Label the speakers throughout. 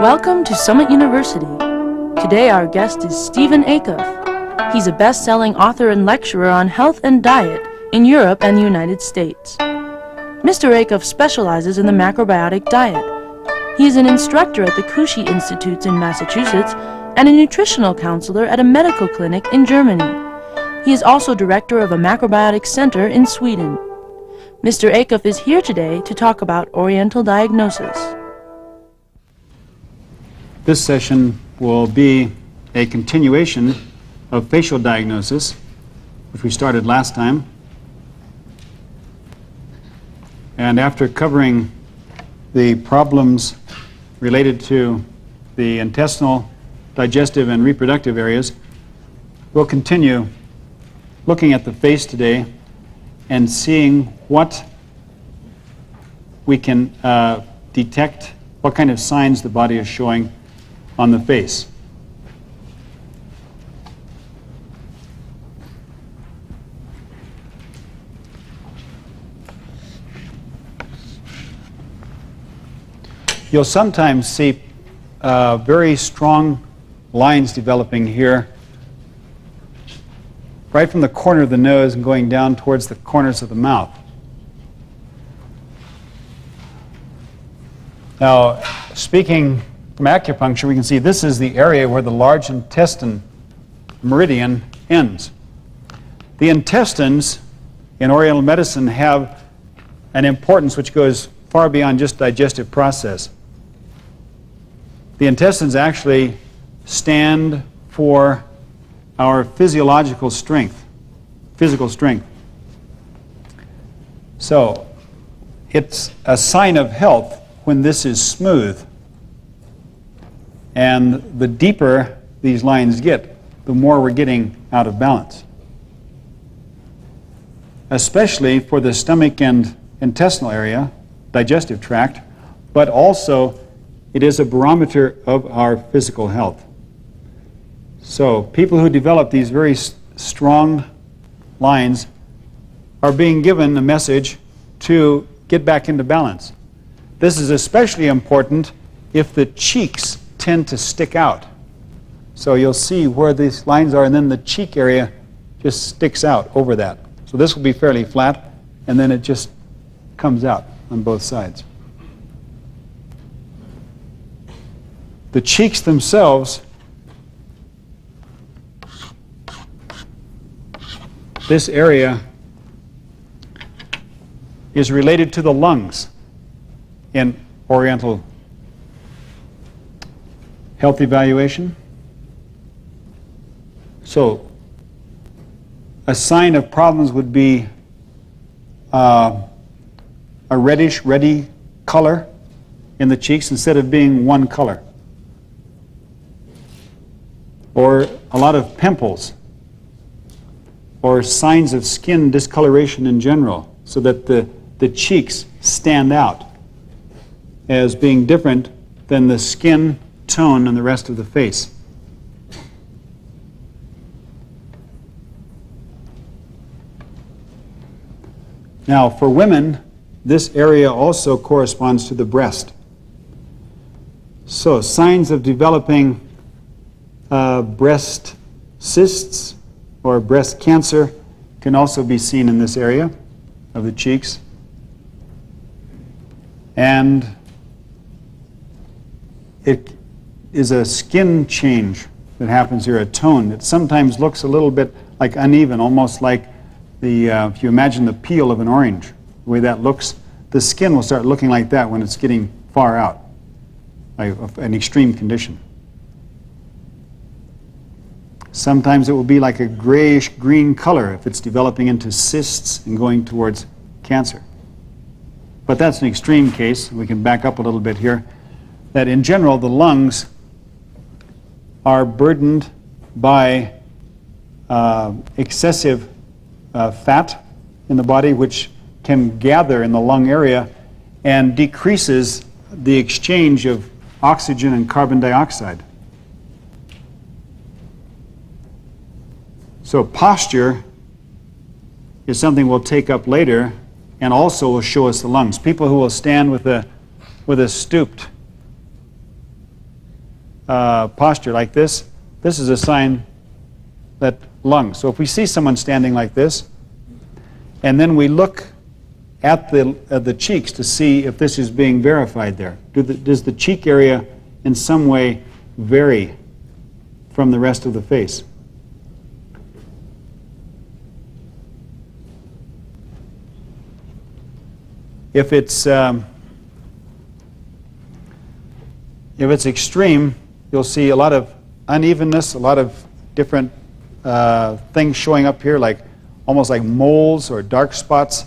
Speaker 1: Welcome to Summit University. Today our guest is Stephen Acuff. He's a best-selling author and lecturer on health and diet in Europe and the United States. Mr. Acuff specializes in the macrobiotic diet. He is an instructor at the Kushi Institutes in Massachusetts and a nutritional counselor at a medical clinic in Germany. He is also director of a macrobiotic center in Sweden. Mr. Acuff is here today to talk about Oriental diagnosis.
Speaker 2: This session will be a continuation of facial diagnosis, which we started last time. And after covering the problems related to the intestinal, digestive, and reproductive areas, we'll continue looking at the face today and seeing what we can detect, what kind of signs the body is showing on the face. You'll sometimes see very strong lines developing here, right from the corner of the nose and going down towards the corners of the mouth. Now, speaking from acupuncture, we can see this is the area where the large intestine meridian ends. The intestines in Oriental medicine have an importance which goes far beyond just digestive process. The intestines actually stand for our physiological strength, physical strength. So it's a sign of health when this is smooth. And the deeper these lines get, the more we're getting out of balance. Especially for the stomach and intestinal area, digestive tract, but also it is a barometer of our physical health. So people who develop these very strong lines are being given a message to get back into balance. This is especially important if the cheeks tend to stick out. So you'll see where these lines are, and then the cheek area just sticks out over that. So this will be fairly flat, and then it just comes out on both sides. The cheeks themselves, this area is related to the lungs in Oriental health evaluation. So a sign of problems would be a reddish, reddy color in the cheeks instead of being one color. Or a lot of pimples, or signs of skin discoloration in general, so that the cheeks stand out as being different than the skin tone and the rest of the face. Now, for women, this area also corresponds to the breast. So, signs of developing breast cysts or breast cancer can also be seen in this area of the cheeks. And it is a skin change that happens here, a tone. It sometimes looks a little bit like uneven, almost like if you imagine the peel of an orange, the way that looks, the skin will start looking like that when it's getting far out, like an extreme condition. Sometimes it will be like a grayish-green color if it's developing into cysts and going towards cancer. But that's an extreme case. We can back up a little bit here. That in general, the lungs are burdened by excessive fat in the body, which can gather in the lung area and decreases the exchange of oxygen and carbon dioxide. So posture is something we'll take up later, and also will show us the lungs. People who will stand with a stooped posture like this, this is a sign that lung. So if we see someone standing like this, and then we look at the cheeks to see if this is being verified there. Does the cheek area in some way vary from the rest of the face? If it's extreme, you'll see a lot of unevenness, a lot of different things showing up here, like almost like moles or dark spots,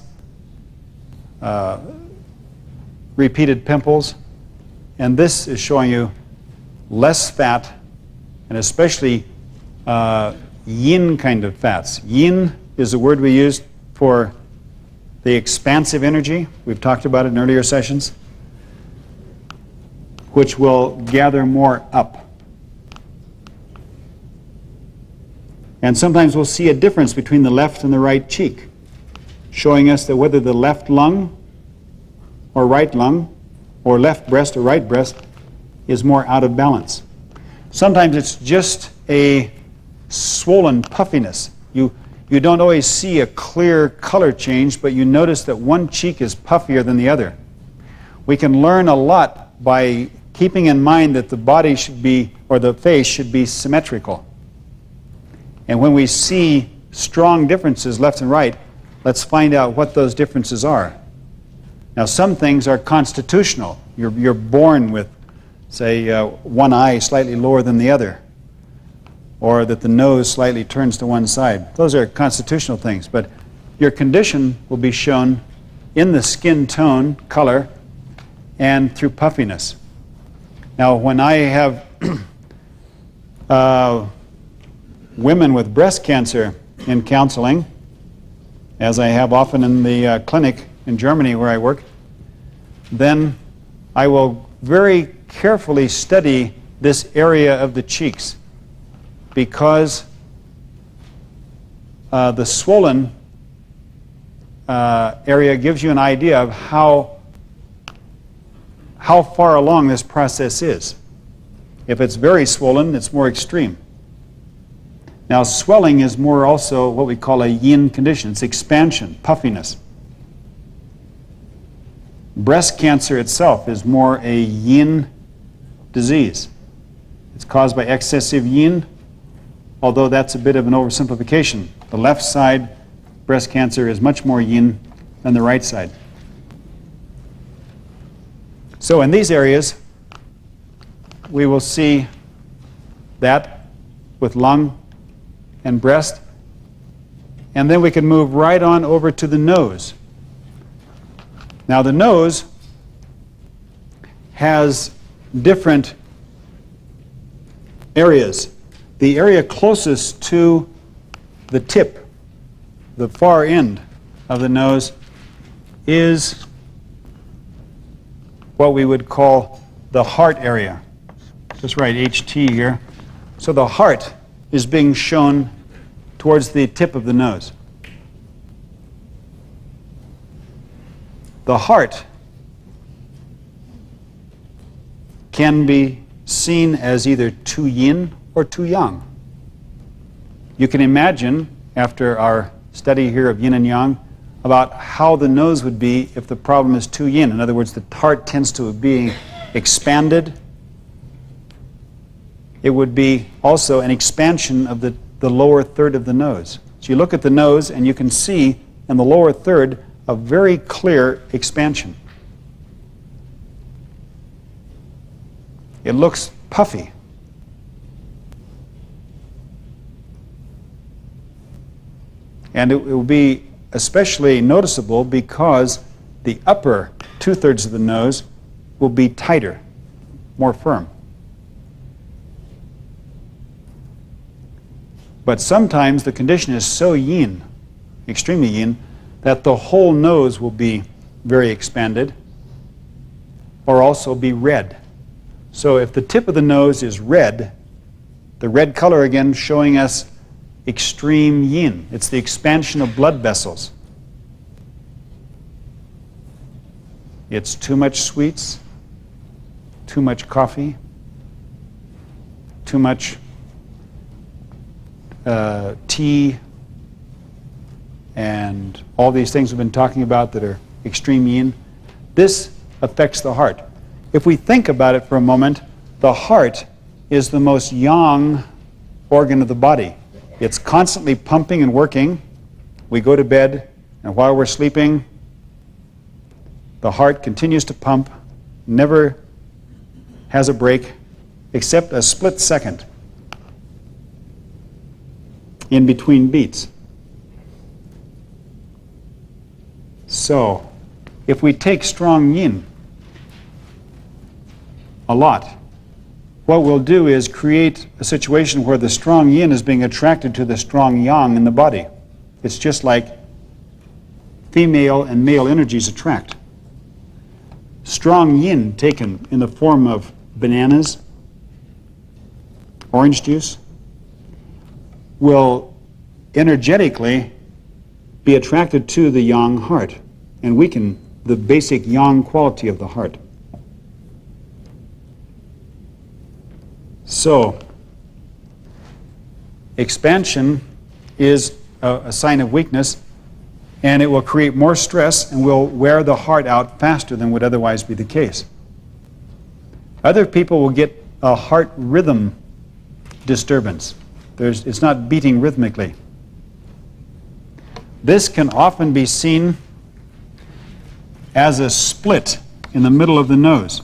Speaker 2: repeated pimples. And this is showing you less fat, and especially yin kind of fats. Yin is the word we use for the expansive energy. We've talked about it in earlier sessions, which will gather more up. And sometimes we'll see a difference between the left and the right cheek, showing us that whether the left lung or right lung, or left breast or right breast, is more out of balance. Sometimes it's just a swollen puffiness. You don't always see a clear color change, but you notice that one cheek is puffier than the other. We can learn a lot by keeping in mind that the body should be, or the face should be symmetrical. And when we see strong differences left and right, let's find out what those differences are. Now, some things are constitutional. You're born with, say, one eye slightly lower than the other, or that the nose slightly turns to one side. Those are constitutional things, but your condition will be shown in the skin tone, color, and through puffiness. Now, when I have women with breast cancer in counseling, as I have often in the clinic in Germany where I work, then I will very carefully study this area of the cheeks, because the swollen area gives you an idea of how far along this process is. If it's very swollen, it's more extreme. Now, swelling is more also what we call a yin condition. It's expansion, puffiness. Breast cancer itself is more a yin disease. It's caused by excessive yin, although that's a bit of an oversimplification. The left side breast cancer is much more yin than the right side. So in these areas, we will see that with lung and breast, and then we can move right on over to the nose. Now, the nose has different areas. The area closest to the tip, the far end of the nose, is what we would call the heart area. Just write HT here. So the heart is being shown towards the tip of the nose. The heart can be seen as either too yin or too yang. You can imagine, after our study here of yin and yang, about how the nose would be if the problem is too yin. In other words, the heart tends to be expanded. It would be also an expansion of the lower third of the nose. So you look at the nose and you can see in the lower third a very clear expansion. It looks puffy. And it will be especially noticeable because the upper two-thirds of the nose will be tighter, more firm. But sometimes the condition is so yin, extremely yin, that the whole nose will be very expanded or also be red. So if the tip of the nose is red, the red color again showing us extreme yin. It's the expansion of blood vessels. It's too much sweets, too much coffee, too much tea, and all these things we've been talking about that are extreme yin, this affects the heart. If we think about it for a moment, the heart is the most yang organ of the body. It's constantly pumping and working. We go to bed, and while we're sleeping, the heart continues to pump, never has a break, except a split second in between beats. So, if we take strong yin a lot, what we'll do is create a situation where the strong yin is being attracted to the strong yang in the body. It's just like female and male energies attract. Strong yin taken in the form of bananas, orange juice, will energetically be attracted to the yang heart and weaken the basic yang quality of the heart. So, expansion is a sign of weakness, and it will create more stress and will wear the heart out faster than would otherwise be the case. Other people will get a heart rhythm disturbance. It's not beating rhythmically. This can often be seen as a split in the middle of the nose.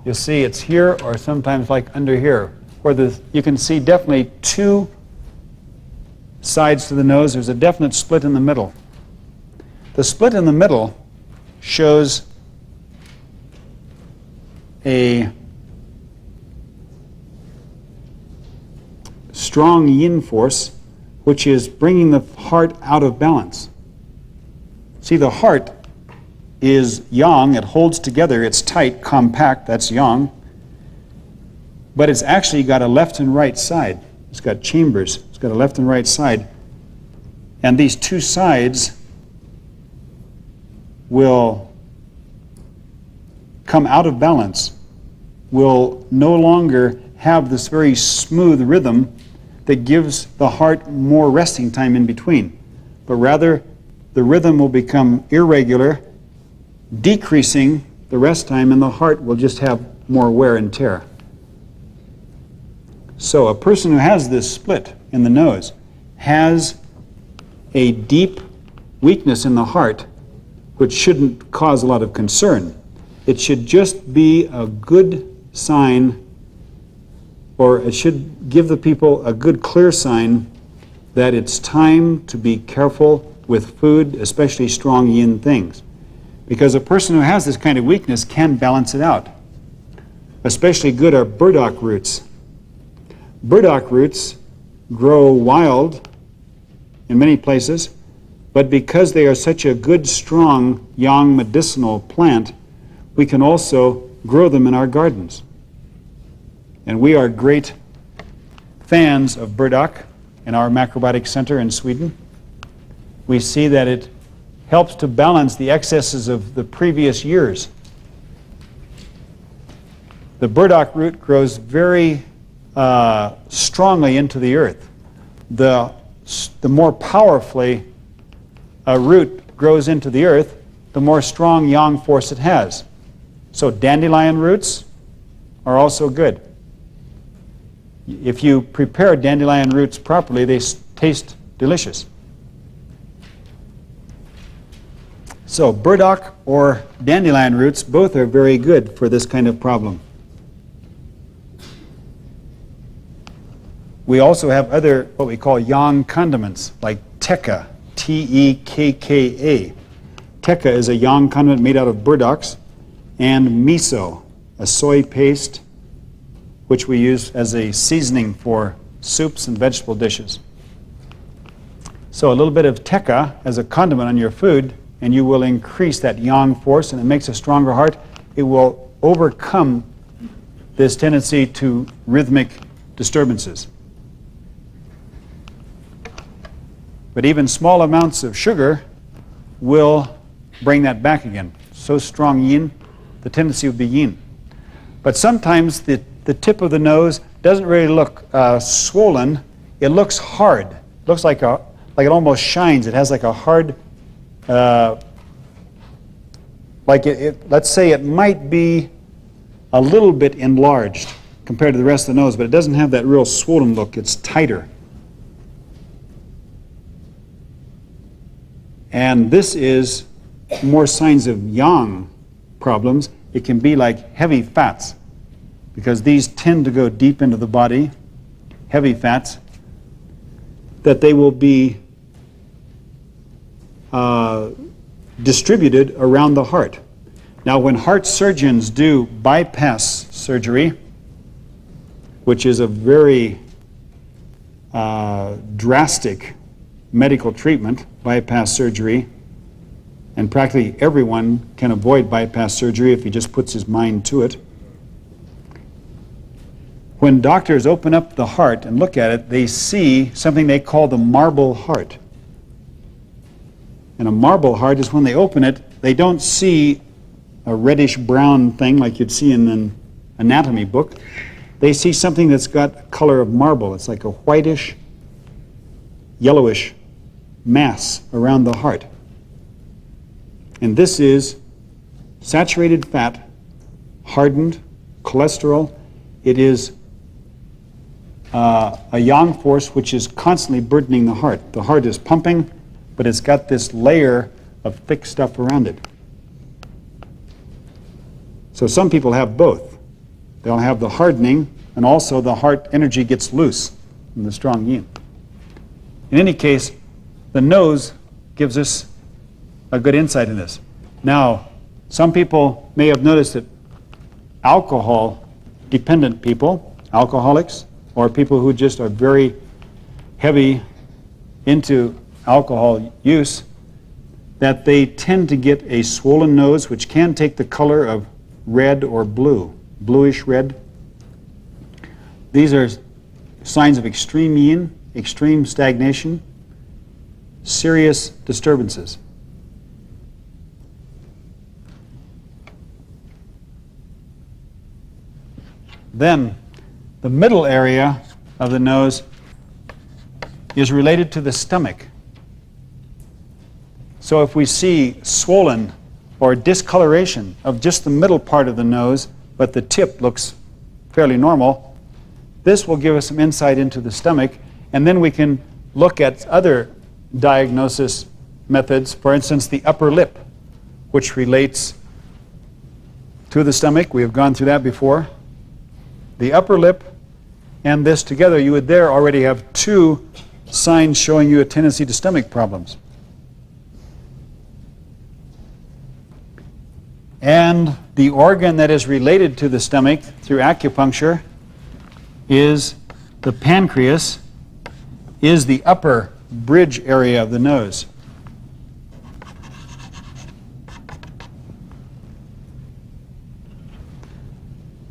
Speaker 2: You'll see it's here or sometimes like under here, where you can see definitely two sides to the nose. There's a definite split in the middle. The split in the middle shows a strong yin force, which is bringing the heart out of balance. See, the heart is yang, it holds together, it's tight, compact, that's yang, but it's actually got a left and right side. It's got chambers, it's got a left and right side, and these two sides will come out of balance, will no longer have this very smooth rhythm that gives the heart more resting time in between, but rather the rhythm will become irregular, decreasing the rest time, and the heart will just have more wear and tear. So a person who has this split in the nose has a deep weakness in the heart, which shouldn't cause a lot of concern. It should just be a good sign, or it should give the people a good clear sign that it's time to be careful with food, especially strong yin things. Because a person who has this kind of weakness can balance it out. Especially good are burdock roots. Burdock roots grow wild in many places, but because they are such a good, strong, yang medicinal plant, we can also grow them in our gardens. And we are great fans of burdock in our macrobiotic center in Sweden. We see that it helps to balance the excesses of the previous years. The burdock root grows very strongly into the earth. The more powerfully a root grows into the earth, the more strong yang force it has. So dandelion roots are also good. If you prepare dandelion roots properly, they taste delicious. So burdock or dandelion roots, both are very good for this kind of problem. We also have other, what we call yang condiments, like tekka, T-E-K-K-A. Tekka is a yang condiment made out of burdocks, and miso, a soy paste, which we use as a seasoning for soups and vegetable dishes. So a little bit of tekka as a condiment on your food, and you will increase that yang force, and it makes a stronger heart. It will overcome this tendency to rhythmic disturbances. But even small amounts of sugar will bring that back again. So strong yin, the tendency would be yin. But sometimes the tip of the nose doesn't really look swollen. It looks hard. It looks like it almost shines. It has like a hard, let's say it might be a little bit enlarged compared to the rest of the nose, but it doesn't have that real swollen look. It's tighter. And this is more signs of yang problems. It can be like heavy fats, because these tend to go deep into the body, heavy fats, that they will be distributed around the heart. Now, when heart surgeons do bypass surgery, which is a very drastic medical treatment, bypass surgery, and practically everyone can avoid bypass surgery if he just puts his mind to it. When doctors open up the heart and look at it, they see something they call the marble heart. And a marble heart is when they open it, they don't see a reddish brown thing like you'd see in an anatomy book. They see something that's got a color of marble. It's like a whitish, yellowish mass around the heart. And this is saturated fat, hardened, cholesterol. It is a yang force which is constantly burdening the heart. The heart is pumping, but it's got this layer of thick stuff around it. So some people have both. They'll have the hardening, and also the heart energy gets loose from the strong yin. In any case, the nose gives us a good insight in this. Now, some people may have noticed that alcohol-dependent people, alcoholics, or people who just are very heavy into alcohol use, that they tend to get a swollen nose, which can take the color of red or blue, bluish red. These are signs of extreme yin, extreme stagnation, serious disturbances. Then, the middle area of the nose is related to the stomach. So if we see swollen or discoloration of just the middle part of the nose, but the tip looks fairly normal, this will give us some insight into the stomach, and then we can look at other diagnosis methods, for instance, the upper lip, which relates to the stomach. We have gone through that before. The upper lip and this together, you would there already have two signs showing you a tendency to stomach problems. And the organ that is related to the stomach through acupuncture is the pancreas, is the upper bridge area of the nose.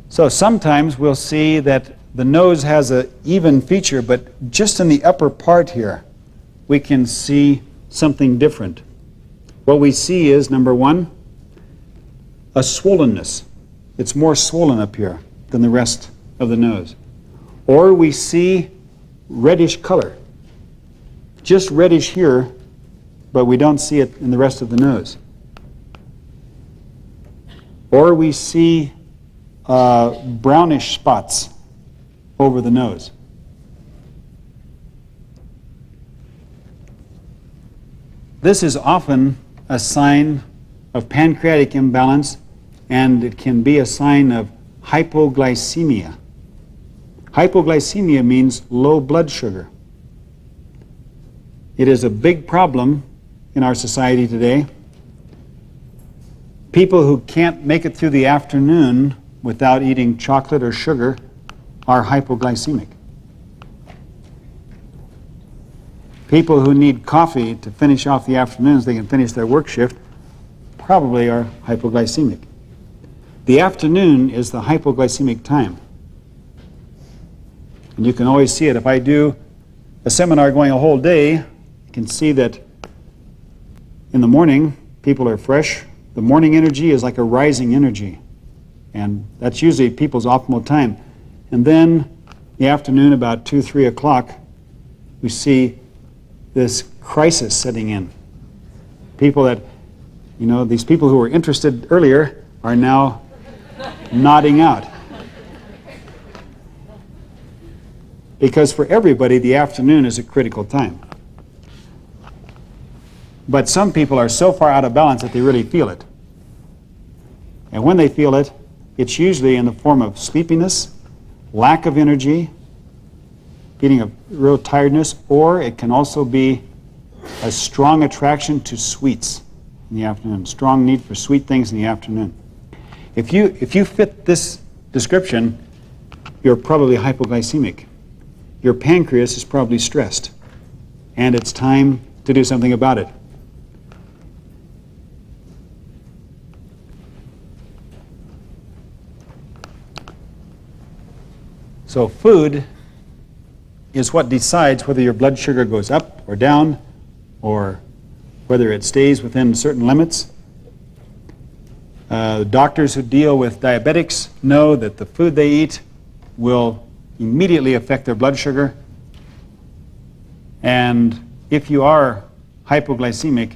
Speaker 2: So sometimes we'll see that the nose has an even feature, but just in the upper part here, we can see something different. What we see is, number one, a swollenness. It's more swollen up here than the rest of the nose. Or we see reddish color. Just reddish here, but we don't see it in the rest of the nose. Or we see brownish spots over the nose. This is often a sign of pancreatic imbalance, and it can be a sign of hypoglycemia. Hypoglycemia means low blood sugar. It is a big problem in our society today. People who can't make it through the afternoon without eating chocolate or sugar are hypoglycemic. People who need coffee to finish off the afternoon so they can finish their work shift probably are hypoglycemic. The afternoon is the hypoglycemic time. And you can always see it. If I do a seminar going a whole day, you can see that in the morning, people are fresh. The morning energy is like a rising energy. And that's usually people's optimal time. And then the afternoon, about 2, 3 o'clock, we see this crisis setting in. People that, these people who were interested earlier are now nodding out. Because for everybody, the afternoon is a critical time. But some people are so far out of balance that they really feel it. And when they feel it, it's usually in the form of sleepiness, lack of energy, feeling of real tiredness, or it can also be a strong attraction to sweets in the afternoon, strong need for sweet things in the afternoon. If you fit this description, you're probably hypoglycemic. Your pancreas is probably stressed, and it's time to do something about it. So food is what decides whether your blood sugar goes up or down, or whether it stays within certain limits. Doctors who deal with diabetics know that the food they eat will immediately affect their blood sugar. And if you are hypoglycemic,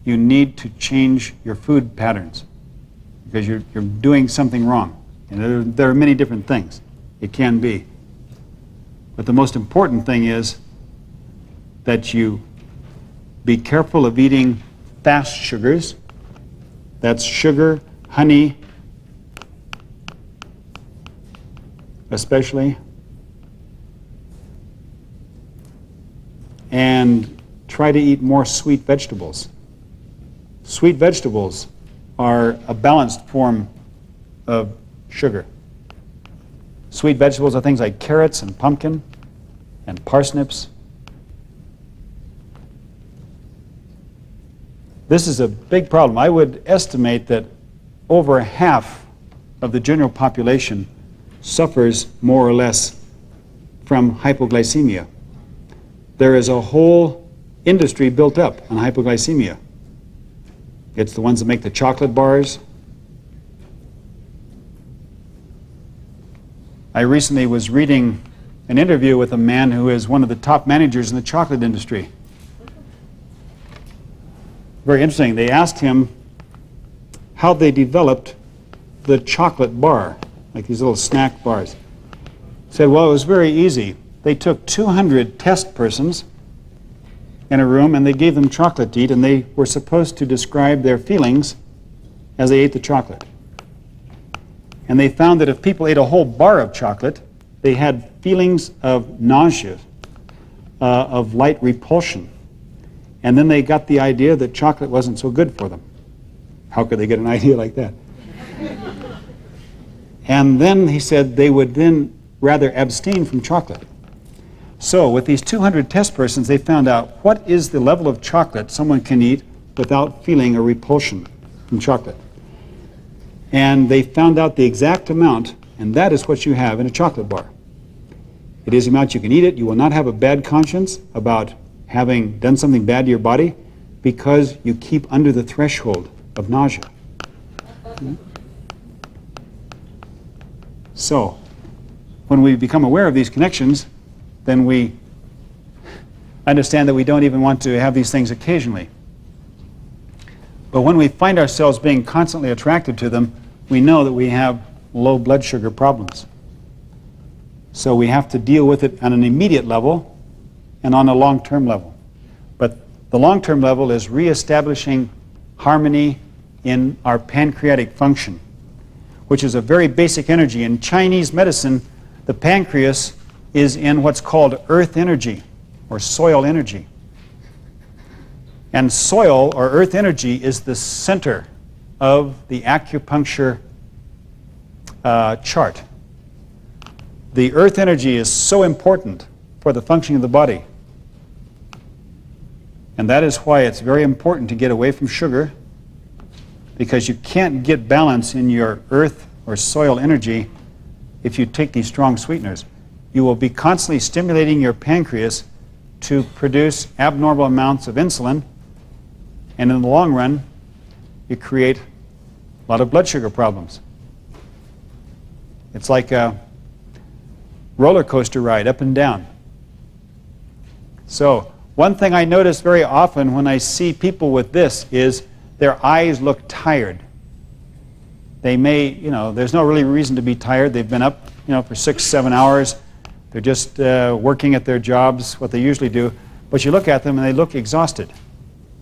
Speaker 2: you need to change your food patterns because you're doing something wrong. And there are many different things. It can be. But the most important thing is that you be careful of eating fast sugars. That's sugar, honey, especially. And try to eat more sweet vegetables. Sweet vegetables are a balanced form of sugar. Sweet vegetables are things like carrots and pumpkin and parsnips. This is a big problem. I would estimate that over half of the general population suffers more or less from hypoglycemia. There is a whole industry built up on hypoglycemia. It's the ones that make the chocolate bars. I recently was reading an interview with a man who is one of the top managers in the chocolate industry. Very interesting. They asked him how they developed the chocolate bar, like these little snack bars. He said, well, it was very easy. They took 200 test persons in a room and they gave them chocolate to eat, and they were supposed to describe their feelings as they ate the chocolate. And they found that if people ate a whole bar of chocolate, they had feelings of nausea, of light repulsion. And then they got the idea that chocolate wasn't so good for them. How could they get an idea like that? And then he said they would then rather abstain from chocolate. So with these 200 test persons, they found out what is the level of chocolate someone can eat without feeling a repulsion from chocolate. And they found out the exact amount, and that is what you have in a chocolate bar. It is the amount you can eat it. You will not have a bad conscience about having done something bad to your body because you keep under the threshold of nausea. So, when we become aware of these connections, then we understand that we don't even want to have these things occasionally. But when we find ourselves being constantly attracted to them, we know that we have low blood sugar problems. So we have to deal with it on an immediate level and on a long-term level. But the long-term level is reestablishing harmony in our pancreatic function, which is a very basic energy. In Chinese medicine, the pancreas is in what's called earth energy or soil energy. And soil or earth energy is the center of the acupuncture chart. The earth energy is so important for the functioning of the body. And that is why it's very important to get away from sugar, because you can't get balance in your earth or soil energy if you take these strong sweeteners. You will be constantly stimulating your pancreas to produce abnormal amounts of insulin, and in the long run, you create a lot of blood sugar problems. It's like roller coaster ride up and down. So one thing I notice very often when I see people with this is their eyes look tired. They may, there's no really reason to be tired. They've been up, for 6-7 hours. They're just working at their jobs, what they usually do. But you look at them and they look exhausted.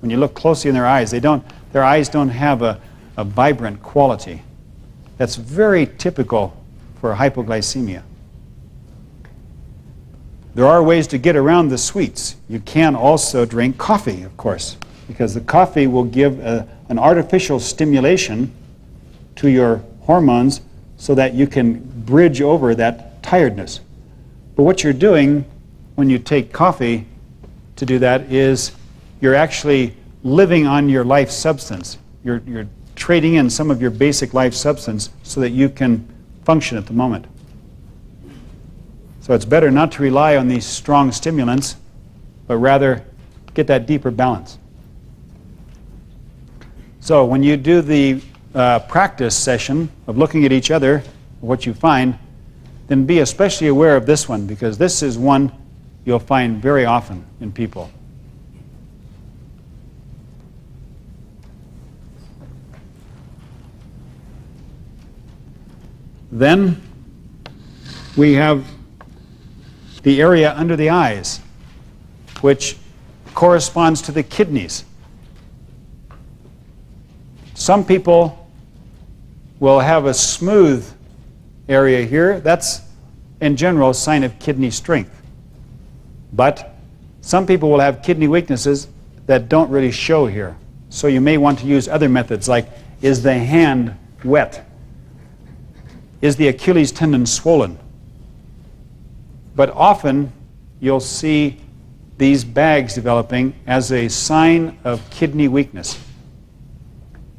Speaker 2: When you look closely in their eyes, their eyes don't have a vibrant quality. That's very typical for hypoglycemia. There are ways to get around the sweets. You can also drink coffee, of course, because the coffee will give an artificial stimulation to your hormones so that you can bridge over that tiredness. But what you're doing when you take coffee to do that is you're actually living on your life substance. You're trading in some of your basic life substance so that you can function at the moment. So it's better not to rely on these strong stimulants, but rather get that deeper balance. So when you do the practice session of looking at each other, what you find, then be especially aware of this one, because this is one you'll find very often in people. Then we have the area under the eyes, which corresponds to the kidneys. Some people will have a smooth area here. That's, in general, a sign of kidney strength. But some people will have kidney weaknesses that don't really show here. So you may want to use other methods, like, is the hand wet? Is the Achilles tendon swollen? But often you'll see these bags developing as a sign of kidney weakness.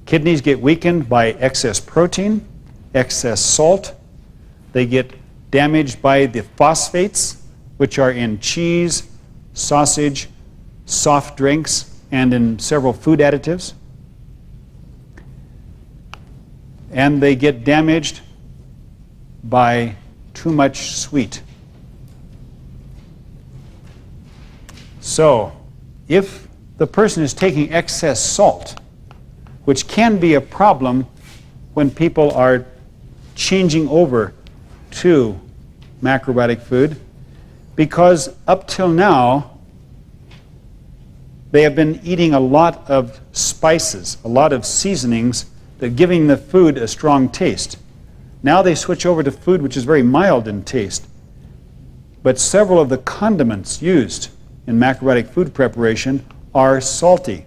Speaker 2: Kidneys get weakened by excess protein, excess salt. They get damaged by the phosphates, which are in cheese, sausage, soft drinks, and in several food additives. And they get damaged by too much sweet. So, if the person is taking excess salt, which can be a problem when people are changing over to macrobiotic food, because up till now they have been eating a lot of spices, a lot of seasonings that are giving the food a strong taste. Now they switch over to food which is very mild in taste, but several of the condiments used in macrobiotic food preparation are salty.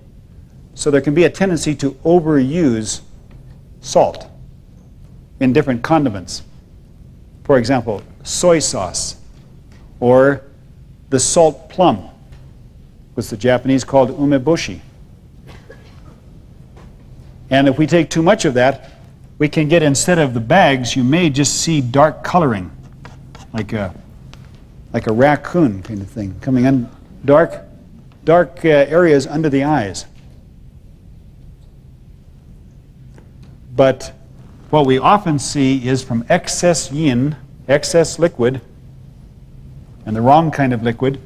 Speaker 2: So there can be a tendency to overuse salt in different condiments. For example, soy sauce, or the salt plum, which the Japanese called umeboshi. And if we take too much of that, we can get, instead of the bags, you may just see dark coloring, like a raccoon kind of thing, coming in, dark areas under the eyes. But what we often see is from excess yin, excess liquid, and the wrong kind of liquid,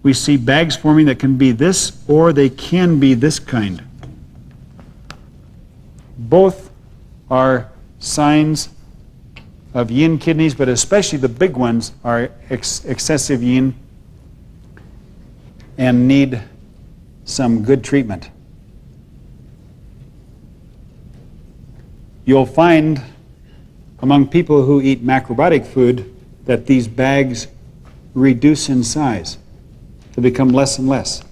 Speaker 2: we see bags forming that can be this, or they can be this kind. Both are signs of yin kidneys, but especially the big ones are excessive yin and need some good treatment. You'll find among people who eat macrobiotic food that these bags reduce in size to become less and less.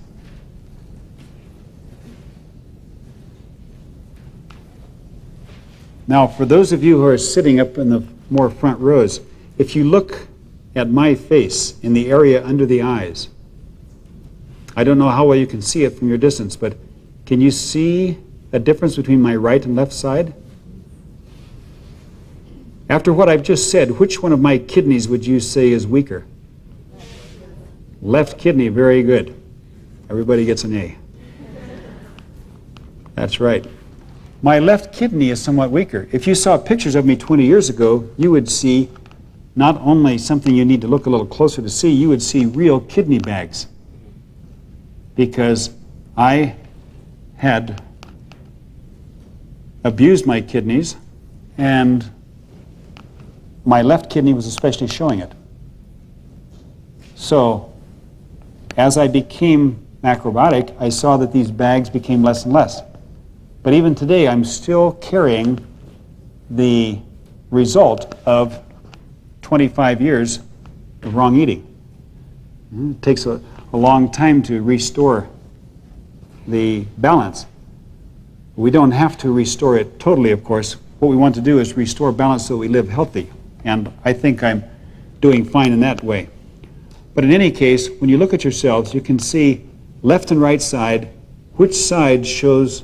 Speaker 2: Now, for those of you who are sitting up in the more front rows, if you look at my face in the area under the eyes, I don't know how well you can see it from your distance, but can you see a difference between my right and left side? After what I've just said, which one of my kidneys would you say is weaker? Left kidney, very good. Everybody gets an A. That's right. My left kidney is somewhat weaker. If you saw pictures of me 20 years ago, you would see not only something you need to look a little closer to see, you would see real kidney bags. Because I had abused my kidneys, and my left kidney was especially showing it. So, as I became macrobiotic, I saw that these bags became less and less. But even today, I'm still carrying the result of 25 years of wrong eating. It takes a long time to restore the balance. We don't have to restore it totally, of course. What we want to do is restore balance so we live healthy. And I think I'm doing fine in that way. But in any case, when you look at yourselves, you can see left and right side, which side shows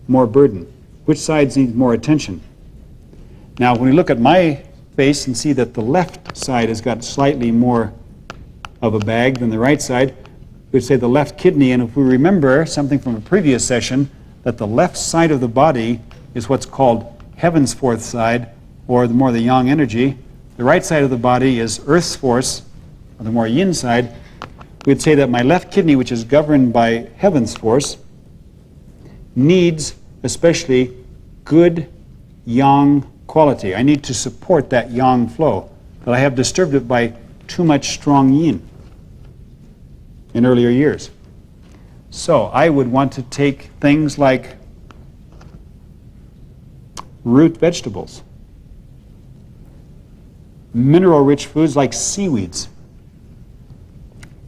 Speaker 2: more burden, which side needs more attention. Now, when we look at my face and see that the left side has got slightly more of a bag than the right side, we'd say the left kidney. And if we remember something from a previous session, that the left side of the body is what's called heaven's fourth side, or the more the yang energy. The right side of the body is earth's force, or the more yin side. We'd say that my left kidney, which is governed by heaven's force, needs especially good yang quality. I need to support that yang flow, but I have disturbed it by too much strong yin in earlier years. So I would want to take things like root vegetables, mineral-rich foods like seaweeds,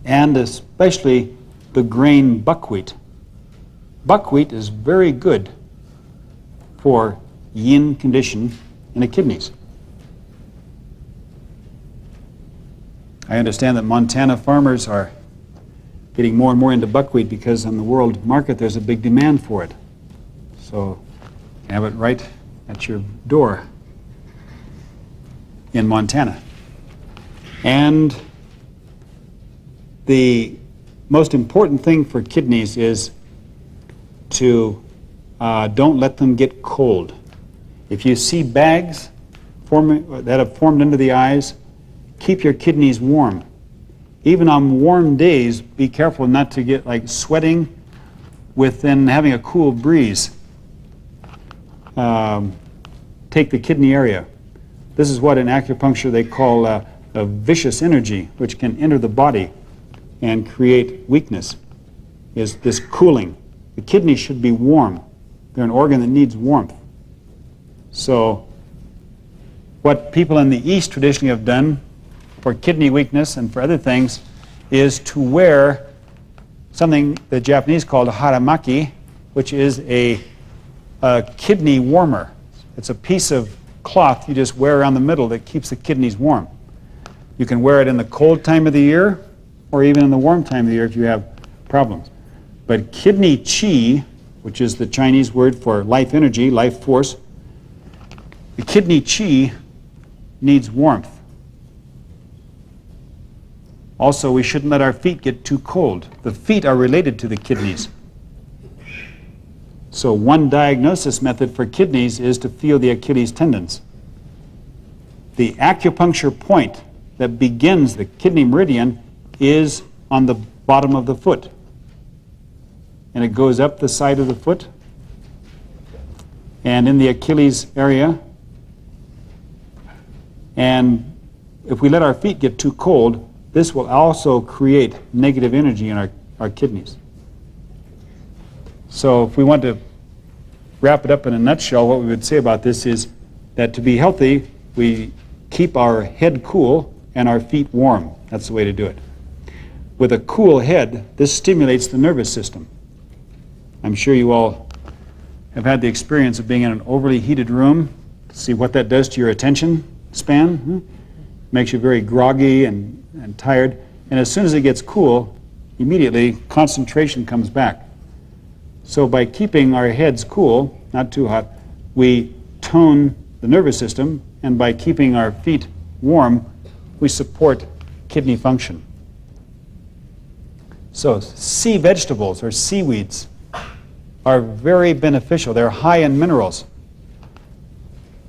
Speaker 2: and especially the grain buckwheat. Buckwheat is very good for yin condition in the kidneys. I understand that Montana farmers are getting more and more into buckwheat because on the world market there's a big demand for it. So you have it right at your door in Montana. And the most important thing for kidneys is to don't let them get cold. If you see bags that have formed under the eyes, keep your kidneys warm. Even on warm days, be careful not to get like sweating within having a cool breeze. Take the kidney area. This is what in acupuncture they call a vicious energy, which can enter the body and create weakness, is this cooling. The kidneys should be warm. They're an organ that needs warmth. So what people in the East traditionally have done for kidney weakness and for other things is to wear something the Japanese called haramaki, which is a kidney warmer. It's a piece of cloth you just wear around the middle that keeps the kidneys warm. You can wear it in the cold time of the year or even in the warm time of the year if you have problems. But kidney chi, which is the Chinese word for life energy, life force, the kidney chi needs warmth. Also, we shouldn't let our feet get too cold. The feet are related to the kidneys. So one diagnosis method for kidneys is to feel the Achilles tendons. The acupuncture point that begins the kidney meridian is on the bottom of the foot. And it goes up the side of the foot and in the Achilles area. And if we let our feet get too cold, this will also create negative energy in our kidneys. So if we want to wrap it up in a nutshell, what we would say about this is that to be healthy, we keep our head cool and our feet warm. That's the way to do it. With a cool head, this stimulates the nervous system. I'm sure you all have had the experience of being in an overly heated room. See what that does to your attention span. Makes you very groggy and tired. And as soon as it gets cool, immediately concentration comes back. So by keeping our heads cool, not too hot, we tone the nervous system, and by keeping our feet warm, we support kidney function. So sea vegetables or seaweeds are very beneficial. They're high in minerals.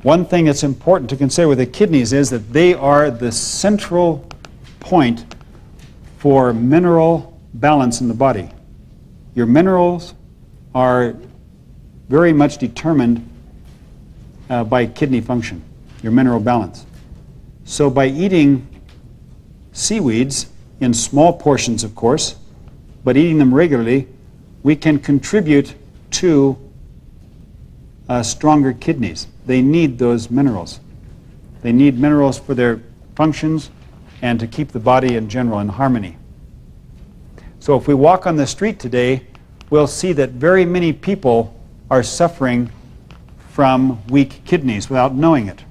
Speaker 2: One thing that's important to consider with the kidneys is that they are the central point for mineral balance in the body. Your minerals are very much determined by kidney function, your mineral balance. So by eating seaweeds, in small portions of course, but eating them regularly, we can contribute to stronger kidneys. They need those minerals. They need minerals for their functions and to keep the body in general in harmony. So if we walk on the street today, we'll see that very many people are suffering from weak kidneys without knowing it.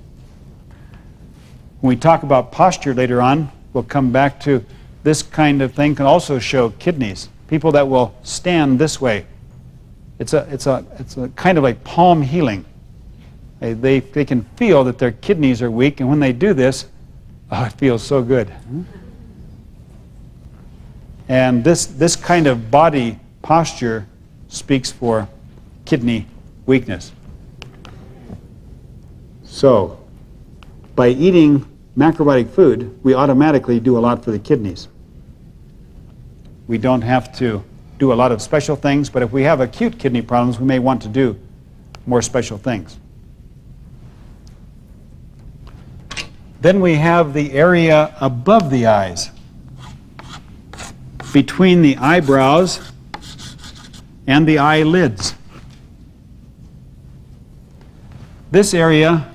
Speaker 2: When we talk about posture later on, we'll come back to this kind of thing can also show kidneys. People that will stand this way. It's a kind of like palm healing. They can feel that their kidneys are weak, and when they do this, oh, it feels so good. And this kind of body posture speaks for kidney weakness. So, by eating macrobiotic food, we automatically do a lot for the kidneys. We don't have to do a lot of special things, but if we have acute kidney problems, we may want to do more special things. Then we have the area above the eyes, between the eyebrows and the eyelids. This area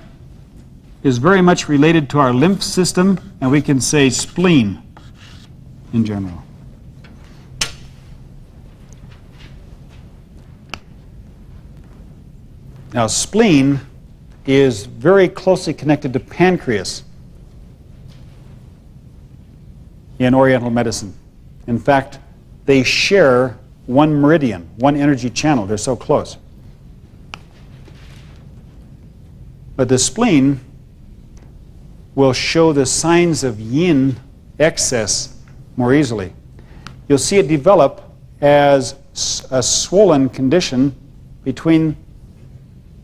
Speaker 2: is very much related to our lymph system, and we can say spleen in general. Now, spleen is very closely connected to pancreas in Oriental medicine. In fact, they share one meridian, one energy channel. They're so close. But the spleen will show the signs of yin excess more easily. You'll see it develop as a swollen condition between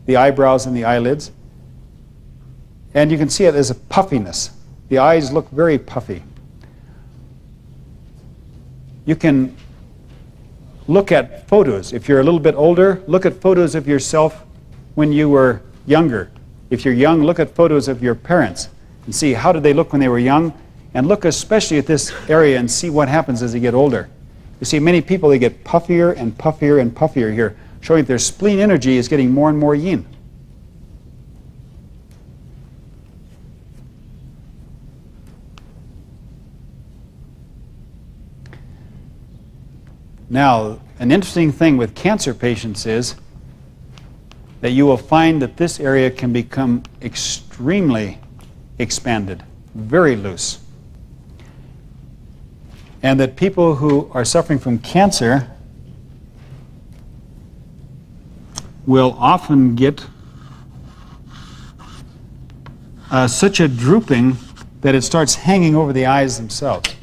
Speaker 2: the eyebrows and the eyelids. And you can see it as a puffiness. The eyes look very puffy. You can look at photos. If you're a little bit older, look at photos of yourself when you were younger. If you're young, look at photos of your parents and see how did they look when they were young, and look especially at this area and see what happens as they get older. You see, many people, they get puffier and puffier and puffier here, showing that their spleen energy is getting more and more yin. Now, an interesting thing with cancer patients is that you will find that this area can become extremely expanded, very loose. And that people who are suffering from cancer will often get such a drooping that it starts hanging over the eyes themselves.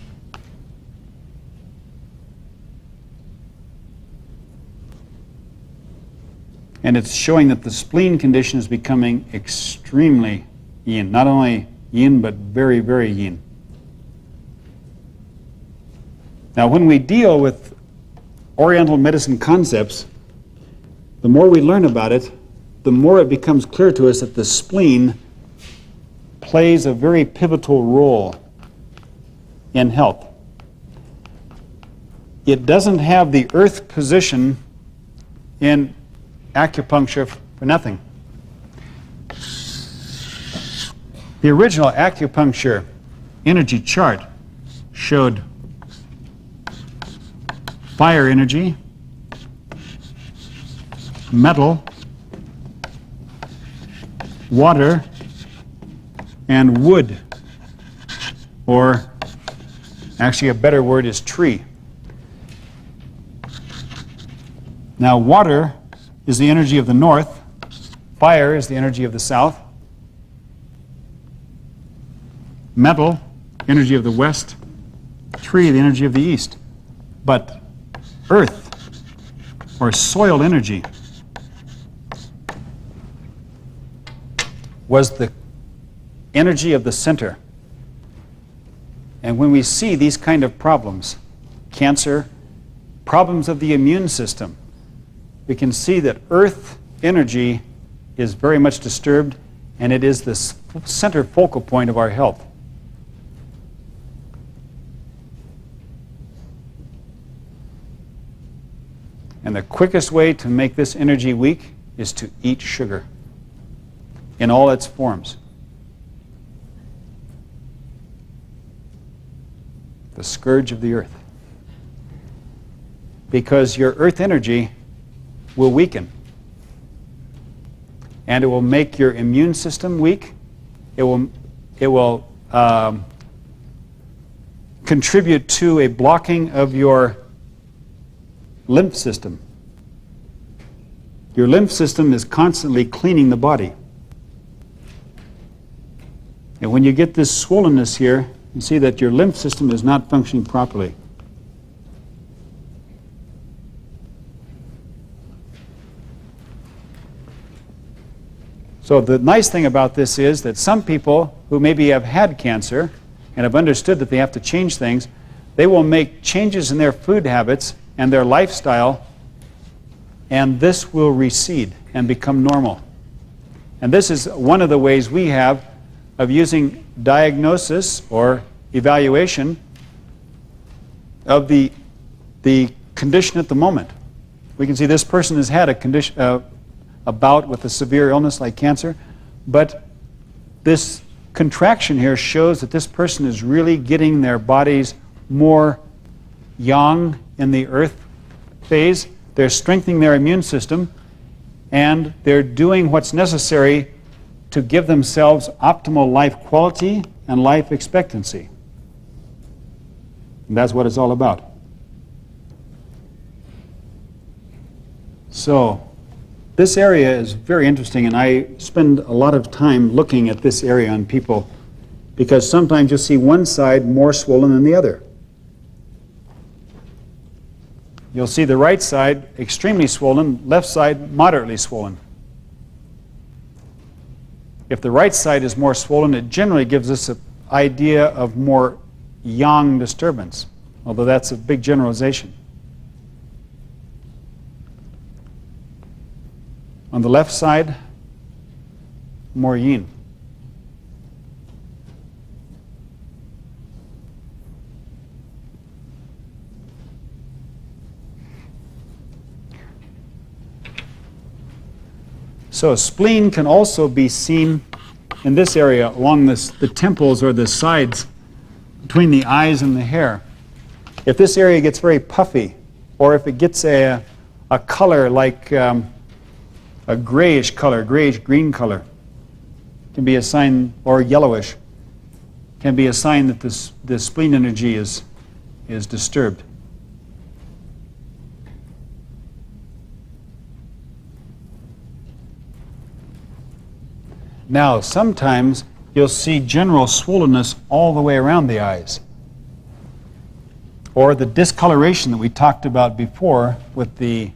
Speaker 2: And it's showing that the spleen condition is becoming extremely yin. Not only yin, but very, very yin. Now, when we deal with Oriental medicine concepts, the more we learn about it, the more it becomes clear to us that the spleen plays a very pivotal role in health. It doesn't have the earth position in acupuncture for nothing. The original acupuncture energy chart showed fire energy, metal, water, and wood, or actually a better word is tree. Now, water is the energy of the north, fire is the energy of the south, metal, energy of the west, tree, the energy of the east. But earth, or soil energy, was the energy of the center. And when we see these kind of problems, cancer, problems of the immune system, we can see that earth energy is very much disturbed, and it is the center focal point of our health. And the quickest way to make this energy weak is to eat sugar in all its forms. The scourge of the earth. Because your earth energy will weaken. And it will make your immune system weak. It will contribute to a blocking of your lymph system. Your lymph system is constantly cleaning the body. And when you get this swollenness here, you see that your lymph system is not functioning properly. So the nice thing about this is that some people who maybe have had cancer and have understood that they have to change things, they will make changes in their food habits and their lifestyle, and this will recede and become normal. And this is one of the ways we have of using diagnosis or evaluation of the condition at the moment. We can see this person has had a condition, a bout with a severe illness like cancer, but this contraction here shows that this person is really getting their bodies more yang in the earth phase. They're strengthening their immune system, and they're doing what's necessary to give themselves optimal life quality and life expectancy. And that's what it's all about. So this area is very interesting, and I spend a lot of time looking at this area on people, because sometimes you'll see one side more swollen than the other. You'll see the right side extremely swollen, left side moderately swollen. If the right side is more swollen, it generally gives us an idea of more yang disturbance, although that's a big generalization. On the left side, more yin. So a spleen can also be seen in this area along the temples or the sides between the eyes and the hair. If this area gets very puffy, or if it gets a color like a grayish color, grayish-green color, can be a sign, or yellowish, can be a sign that the spleen energy is disturbed. Now, sometimes you'll see general swollenness all the way around the eyes, or the discoloration that we talked about before with the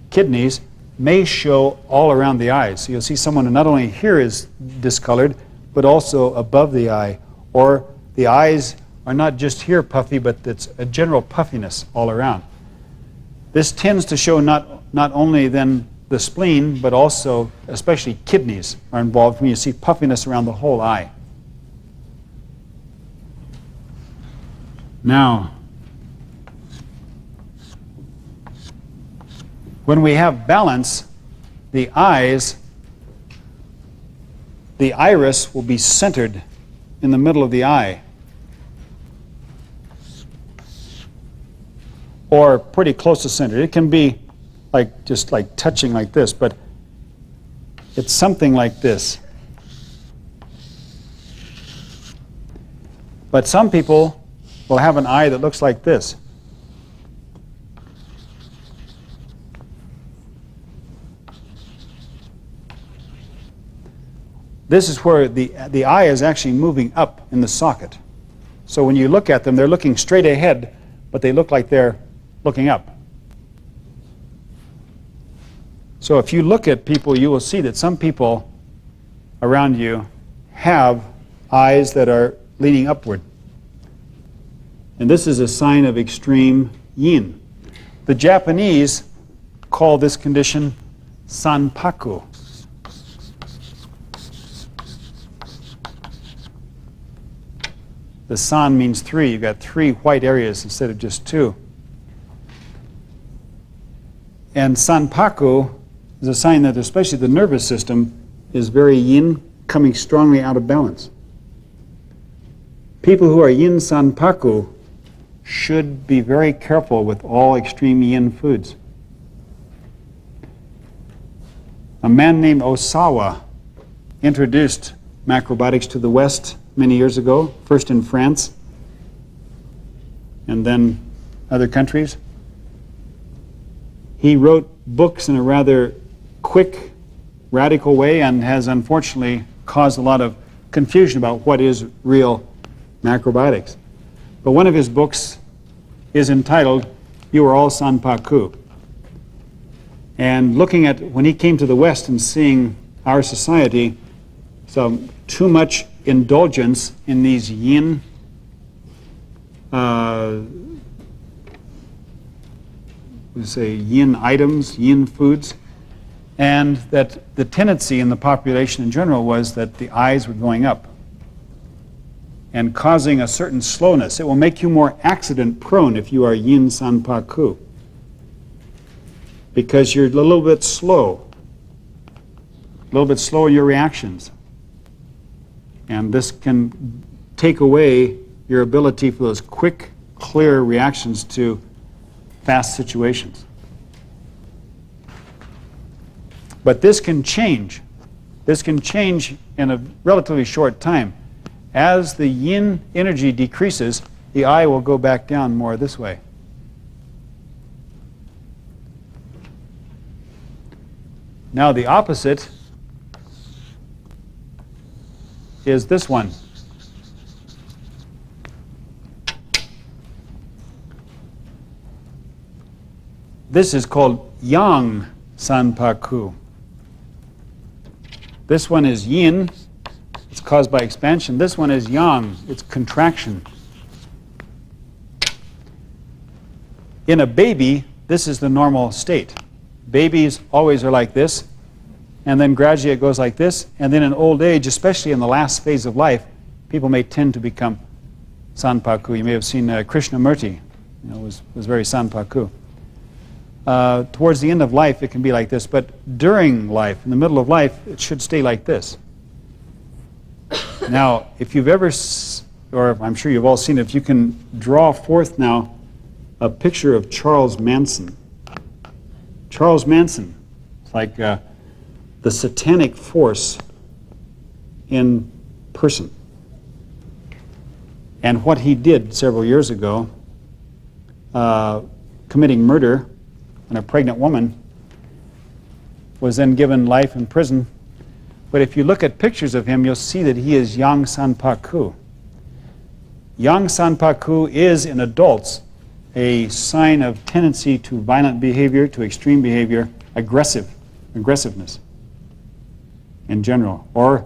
Speaker 2: kidneys may show all around the eyes. So you'll see someone who not only here is discolored, but also above the eye, or the eyes are not just here puffy, but it's a general puffiness all around. This tends to show not only then the spleen, but also especially kidneys are involved when you see puffiness around the whole eye. Now, when we have balance, the eyes, the iris will be centered in the middle of the eye, or pretty close to center. It can be just like touching like this, but it's something like this. But some people will have an eye that looks like this. This is where the eye is actually moving up in the socket. So when you look at them, they're looking straight ahead, but they look like they're looking up. So if you look at people, you will see that some people around you have eyes that are leaning upward. And this is a sign of extreme yin. The Japanese call this condition sanpaku. The san means three. You've got three white areas instead of just two. And sanpaku is a sign that especially the nervous system is very yin, coming strongly out of balance. People who are yin sanpaku should be very careful with all extreme yin foods. A man named Osawa introduced macrobiotics to the West many years ago, first in France and then other countries. He wrote books in a rather quick, radical way and has unfortunately caused a lot of confusion about what is real macrobiotics. But one of his books is entitled, You Are All Sanpaku. And looking at when he came to the West and seeing our society, so too much indulgence in these yin yin items, yin foods, and that the tendency in the population in general was that the eyes were going up and causing a certain slowness. It will make you more accident prone if you are yin sanpaku, because you're a little bit slow in your reactions. And this can take away your ability for those quick, clear reactions to fast situations. But this can change. This can change in a relatively short time. As the yin energy decreases, the eye will go back down more this way. Now the opposite is this one. This is called yang sanpaku. This one is yin, it's caused by expansion. This one is yang, it's contraction. In a baby, this is the normal state. Babies always are like this, and then gradually it goes like this, and then in old age, especially in the last phase of life, people may tend to become sanpaku. You may have seen Krishnamurti, was very sanpaku. Towards the end of life, it can be like this, but during life, in the middle of life, it should stay like this. Now, if you've ever, or I'm sure you've all seen it, if you can draw forth now a picture of Charles Manson. Charles Manson, it's like the satanic force in person. And what he did several years ago, committing murder on a pregnant woman, was then given life in prison. But if you look at pictures of him, you'll see that he is yang sanpaku. Yang sanpaku is, in adults, a sign of tendency to violent behavior, to extreme behavior, aggressiveness in general. Or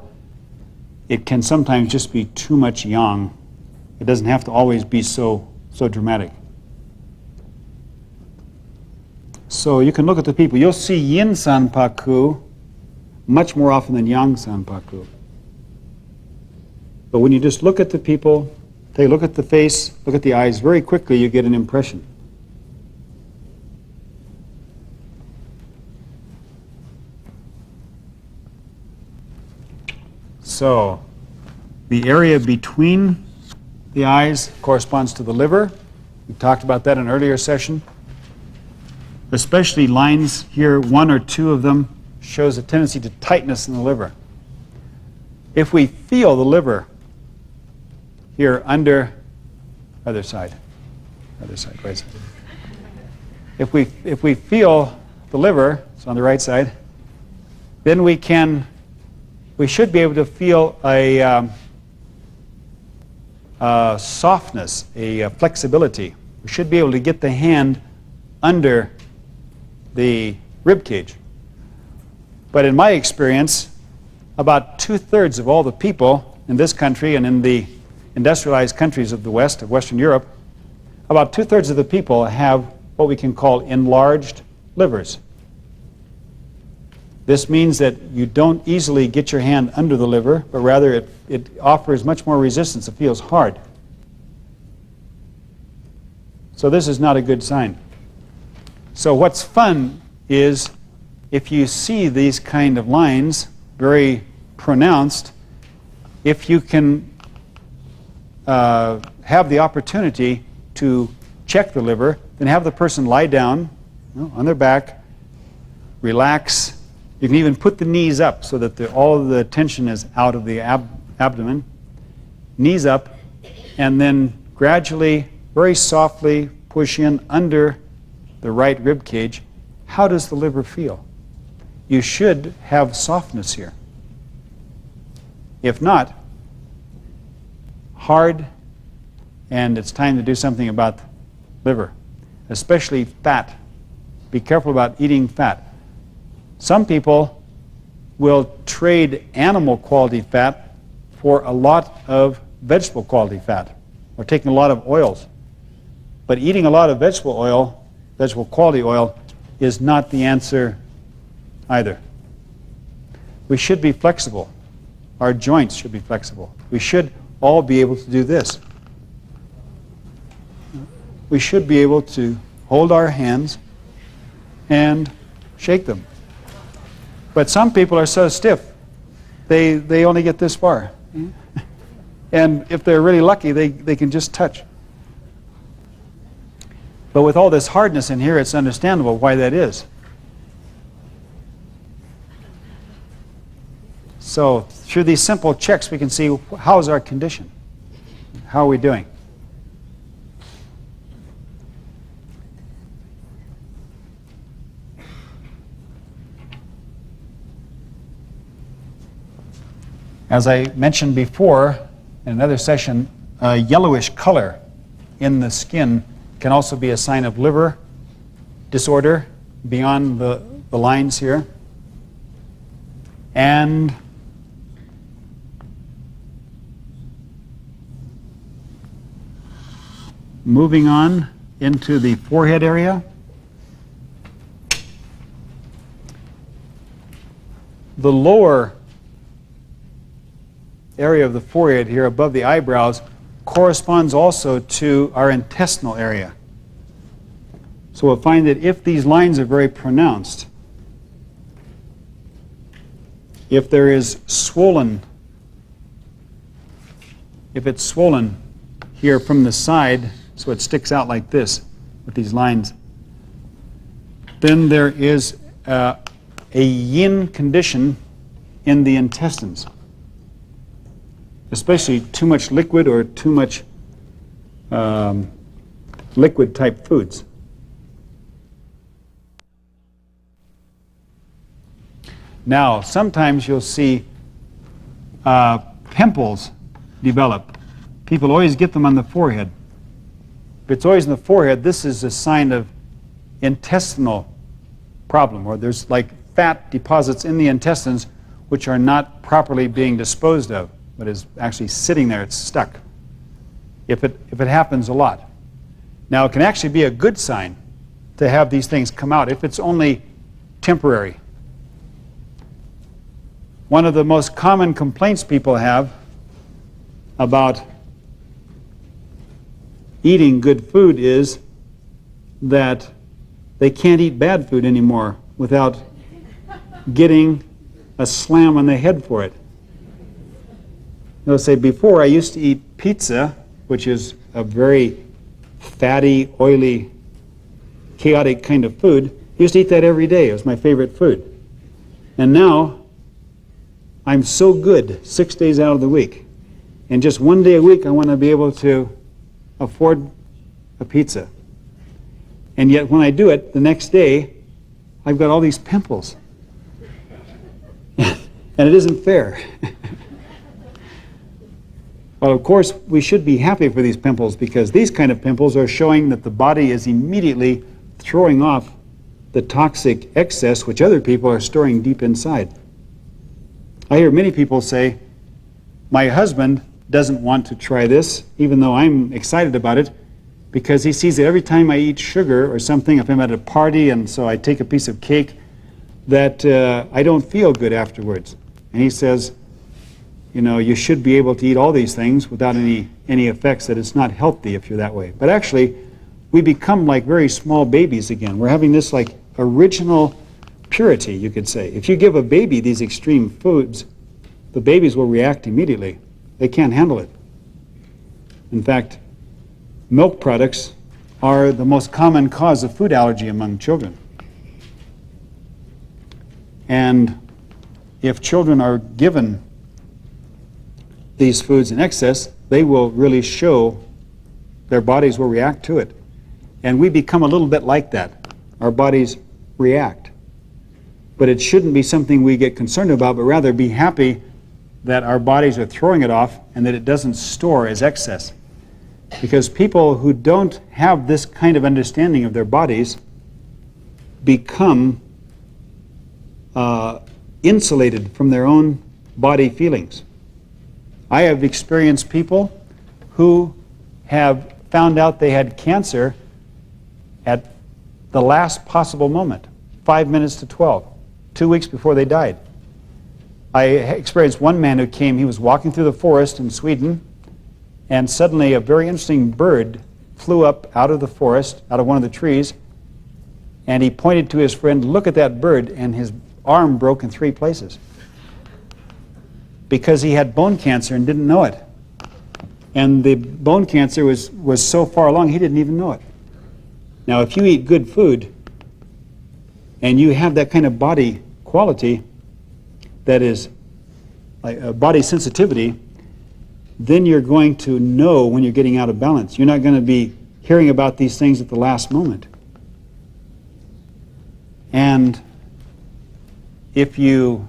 Speaker 2: it can sometimes just be too much yang. It doesn't have to always be so dramatic. So you can look at the people. You'll see yin sanpaku much more often than yang sanpaku. But when you just look at the people, take a look at the face, look at the eyes, very quickly you get an impression. So the area between the eyes corresponds to the liver. We talked about that in an earlier session. Especially lines here, one or two of them, shows a tendency to tightness in the liver. If we feel the liver here under, other side, right side. If we feel the liver, it's on the right side, then we should be able to feel a softness, a flexibility. We should be able to get the hand under the rib cage. But in my experience, about 2/3 of all the people in this country and in the industrialized countries of the West, of Western Europe, about 2/3 of the people have what we can call enlarged livers. This means that you don't easily get your hand under the liver, but rather it offers much more resistance. It feels hard. So this is not a good sign. So what's fun is if you see these kind of lines, very pronounced, if you can have the opportunity to check the liver, then have the person lie down, on their back, relax. You can even put the knees up so that all of the tension is out of the abdomen. Knees up, and then gradually, very softly push in under the right rib cage. How does the liver feel? You should have softness here. If not, hard, and it's time to do something about the liver, especially fat. Be careful about eating fat. Some people will trade animal quality fat for a lot of vegetable quality fat, or taking a lot of oils. But eating a lot of vegetable oil, vegetable quality oil, is not the answer either. We should be flexible. Our joints should be flexible. We should all be able to do this. We should be able to hold our hands and shake them. But some people are so stiff, they only get this far. And if they're really lucky, they can just touch. But with all this hardness in here, it's understandable why that is. So through these simple checks, we can see how's our condition. How are we doing? As I mentioned before in another session, a yellowish color in the skin can also be a sign of liver disorder beyond the lines here. And moving on into the forehead area. The lower area of the forehead here above the eyebrows corresponds also to our intestinal area. So we'll find that if these lines are very pronounced, if there is swollen, if it's swollen here from the side, so it sticks out like this with these lines, then there is a yin condition in the intestines, especially too much liquid or too much liquid type foods. Now, sometimes you'll see pimples develop. People always get them on the forehead. If it's always in the forehead, this is a sign of intestinal problem, or there's like fat deposits in the intestines which are not properly being disposed of, but is actually sitting there, it's stuck. If it happens a lot. Now, it can actually be a good sign to have these things come out if it's only temporary. One of the most common complaints people have about eating good food is that they can't eat bad food anymore without getting a slam on the head for it. They'll say, before I used to eat pizza, which is a very fatty, oily, chaotic kind of food. I used to eat that every day. It was my favorite food. And now, I'm so good 6 days out of the week. And just 1 day a week, I want to be able to afford a pizza. And yet, when I do it, the next day, I've got all these pimples. And it isn't fair. Well, of course, we should be happy for these pimples, because these kind of pimples are showing that the body is immediately throwing off the toxic excess which other people are storing deep inside. I hear many people say, my husband doesn't want to try this, even though I'm excited about it, because he sees that every time I eat sugar or something, if I'm at a party and so I take a piece of cake, that I don't feel good afterwards. And he says, you know, you should be able to eat all these things without any effects, that it's not healthy if you're that way. But actually, we become like very small babies again. We're having this like original purity, you could say. If you give a baby these extreme foods, the babies will react immediately. They can't handle it. In fact, milk products are the most common cause of food allergy among children. And if children are given these foods in excess, they will really show, their bodies will react to it. And we become a little bit like that. Our bodies react. But it shouldn't be something we get concerned about, but rather be happy that our bodies are throwing it off and that it doesn't store as excess. Because people who don't have this kind of understanding of their bodies become insulated from their own body feelings. I have experienced people who have found out they had cancer at the last possible moment, 5 minutes to 12, 2 weeks before they died. I experienced one man who came, he was walking through the forest in Sweden, and suddenly a very interesting bird flew up out of the forest, out of one of the trees, and he pointed to his friend, look at that bird, and his arm broke in 3 places. Because he had bone cancer and didn't know it. And the bone cancer was so far along he didn't even know it. Now if you eat good food and you have that kind of body quality that is like a body sensitivity, then you're going to know when you're getting out of balance. You're not going to be hearing about these things at the last moment. And if you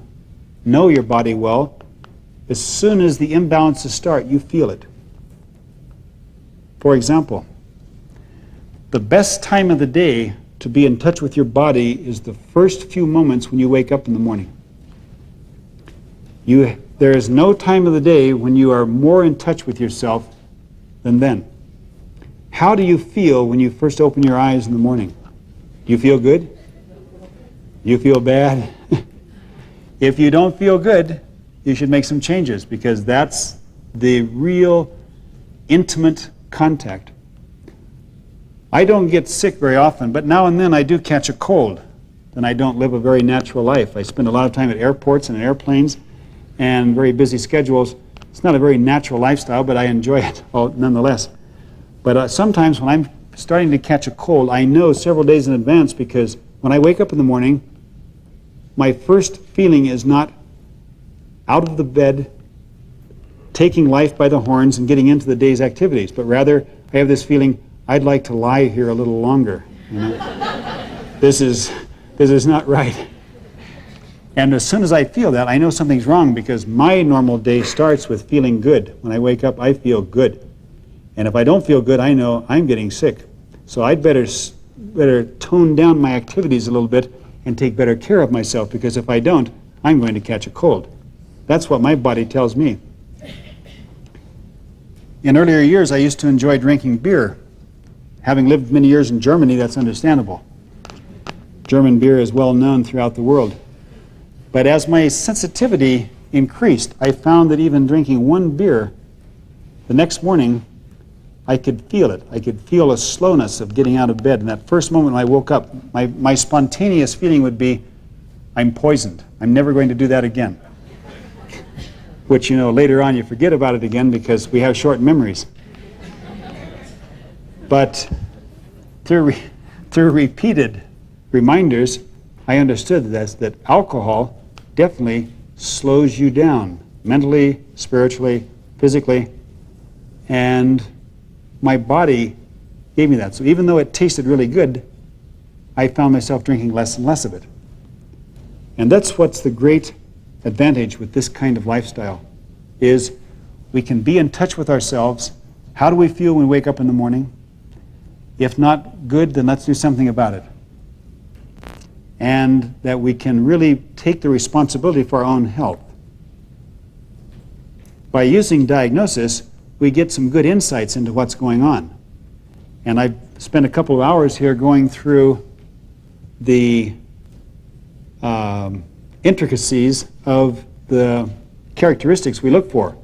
Speaker 2: know your body well, as soon as the imbalances start, you feel it. For example, the best time of the day to be in touch with your body is the first few moments when you wake up in the morning. There is no time of the day when you are more in touch with yourself than then. How do you feel when you first open your eyes in the morning? Do you feel good? You feel bad? If you don't feel good, you should make some changes, because that's the real intimate contact. I don't get sick very often, but now and then I do catch a cold. Then I don't live a very natural life. I spend a lot of time at airports and in airplanes and very busy schedules. It's not a very natural lifestyle, but I enjoy it nonetheless. But sometimes when I'm starting to catch a cold, I know several days in advance, because when I wake up in the morning, my first feeling is not out of the bed, taking life by the horns and getting into the day's activities, but rather I have this feeling, I'd like to lie here a little longer. You know? This is not right. And as soon as I feel that, I know something's wrong, because my normal day starts with feeling good. When I wake up, I feel good. And if I don't feel good, I know I'm getting sick. So I'd better tone down my activities a little bit and take better care of myself, because if I don't, I'm going to catch a cold. That's what my body tells me. In earlier years, I used to enjoy drinking beer. Having lived many years in Germany, that's understandable. German beer is well known throughout the world. But as my sensitivity increased, I found that even drinking one beer, the next morning, I could feel it. I could feel a slowness of getting out of bed. And that first moment when I woke up, my spontaneous feeling would be, I'm poisoned. I'm never going to do that again. Which, you know, later on you forget about it again, because we have short memories. But through repeated reminders, I understood that alcohol definitely slows you down, mentally, spiritually, physically, and my body gave me that. So even though it tasted really good, I found myself drinking less and less of it. And that's what's the great advantage with this kind of lifestyle, is we can be in touch with ourselves. How do we feel when we wake up in the morning? If not good, then let's do something about it. And that we can really take the responsibility for our own health. by using diagnosis, we get some good insights into what's going on. And I've spent a couple of hours here going through the intricacies of the characteristics we look for.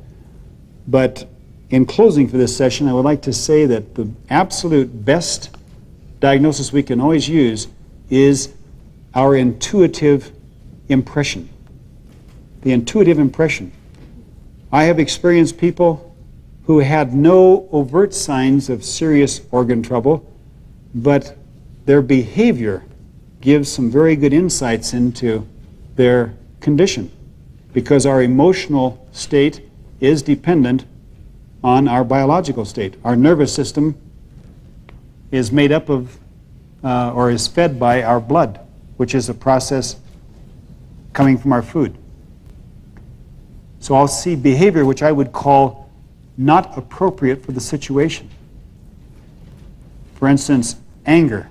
Speaker 2: But in closing for this session, I would like to say that the absolute best diagnosis we can always use is our intuitive impression. The intuitive impression. I have experienced people who had no overt signs of serious organ trouble, but their behavior gives some very good insights into their condition, because our emotional state is dependent on our biological state. Our nervous system is made up of, or is fed by our blood, which is a process coming from our food. So I'll see behavior which I would call not appropriate for the situation. For instance, anger.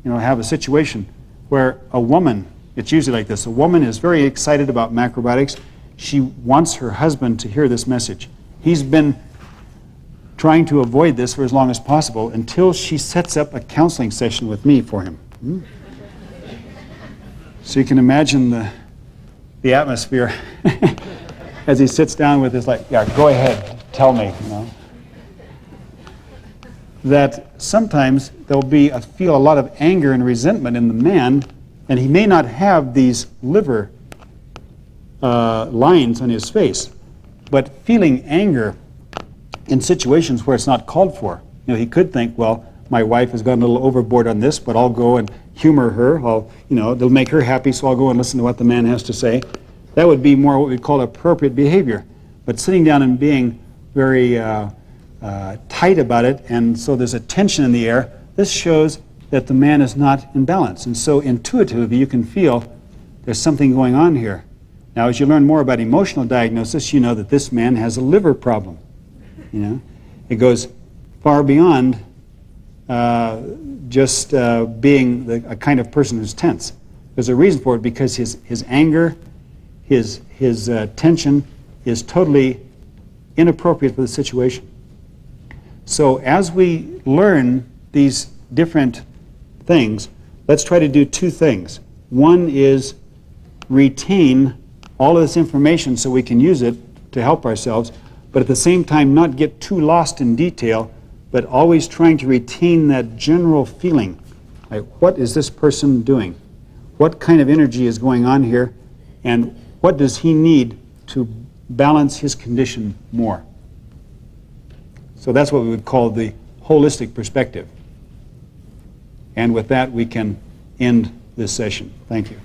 Speaker 2: Have a situation where a woman, it's usually like this, a woman is very excited about macrobiotics. She wants her husband to hear this message. He's been trying to avoid this for as long as possible until she sets up a counseling session with me for him. So you can imagine the atmosphere as he sits down with this, like, yeah, go ahead, tell me, That sometimes there'll be feel a lot of anger and resentment in the man, and he may not have these liver lines on his face, but feeling anger in situations where it's not called for. He could think, well, my wife has gone a little overboard on this, but I'll go and humor her. It'll make her happy, so I'll go and listen to what the man has to say. That would be more what we call appropriate behavior. But sitting down and being very tight about it, and so there's a tension in the air, this shows that the man is not in balance. And so intuitively you can feel there's something going on here. Now, as you learn more about emotional diagnosis, you know that this man has a liver problem. It goes far beyond just being a kind of person who's tense. There's a reason for it, because his anger, his tension is totally inappropriate for the situation. So as we learn these different things, let's try to do two things. One is retain all of this information so we can use it to help ourselves, but at the same time not get too lost in detail, but always trying to retain that general feeling. Like, what is this person doing? What kind of energy is going on here? And what does he need to balance his condition more? So that's what we would call the holistic perspective. And with that, we can end this session. Thank you.